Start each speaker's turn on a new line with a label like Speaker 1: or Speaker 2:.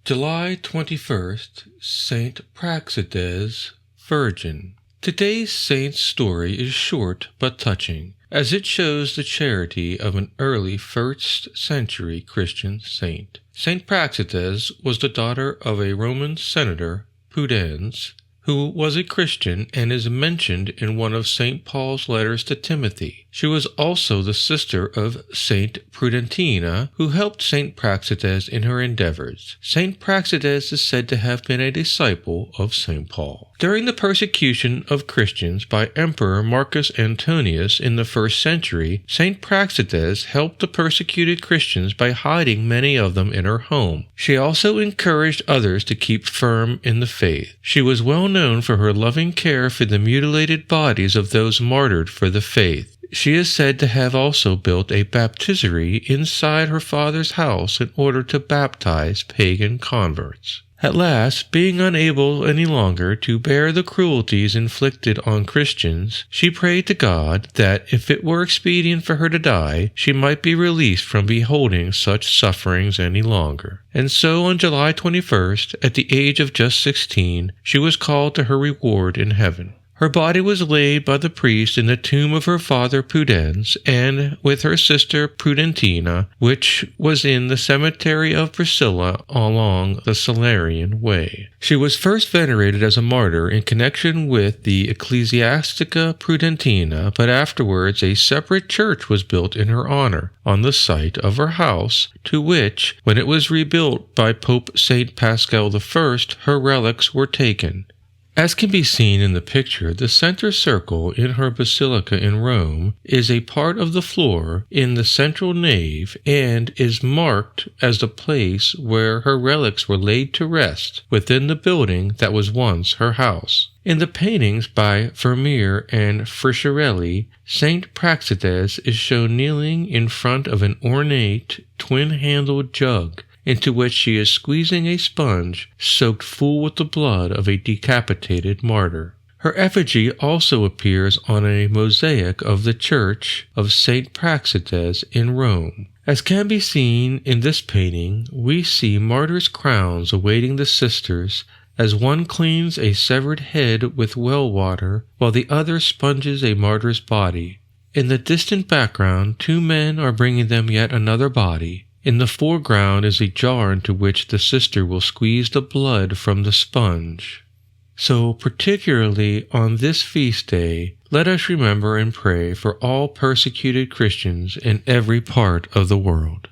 Speaker 1: July 21st, Saint Praxedes, Virgin. Today's saint's story is short but touching, as it shows the charity of an early 1st century Christian saint. Saint Praxedes was the daughter of a Roman senator, Praxedes, who was a Christian and is mentioned in one of St. Paul's letters to Timothy. She was also the sister of Saint Prudentina, who helped Saint Praxedes in her endeavors. Saint Praxedes is said to have been a disciple of St. Paul. During the persecution of Christians by Emperor Marcus Antonius in the 1st century, Saint Praxedes helped the persecuted Christians by hiding many of them in her home. She also encouraged others to keep firm in the faith. She was well known for her loving care for the mutilated bodies of those martyred for the faith. She is said to have also built a baptistery inside her father's house in order to baptize pagan converts. At last, being unable any longer to bear the cruelties inflicted on Christians, she prayed to God that, if it were expedient for her to die, she might be released from beholding such sufferings any longer. And so on July 21st, at the age of just 16, she was called to her reward in heaven. Her body was laid by the priest in the tomb of her father Praxedes, and with her sister Prudentina, which was in the cemetery of Priscilla along the Salarian Way. She was first venerated as a martyr in connection with the Ecclesiastica Prudentina, but afterwards a separate church was built in her honor on the site of her house, to which, when it was rebuilt by Pope St. Paschal I, her relics were taken. As can be seen in the picture, the center circle in her basilica in Rome is a part of the floor in the central nave and is marked as the place where her relics were laid to rest within the building that was once her house. In the paintings by Vermeer and Frischerelli, Saint Praxedes is shown kneeling in front of an ornate twin-handled jug, into which she is squeezing a sponge soaked full with the blood of a decapitated martyr. Her effigy also appears on a mosaic of the Church of St. Praxedes in Rome. As can be seen in this painting, we see martyrs' crowns awaiting the sisters as one cleans a severed head with well water while the other sponges a martyr's body. In the distant background, 2 men are bringing them yet another body. In the foreground is a jar into which the sister will squeeze the blood from the sponge. So, particularly on this feast day, let us remember and pray for all persecuted Christians in every part of the world.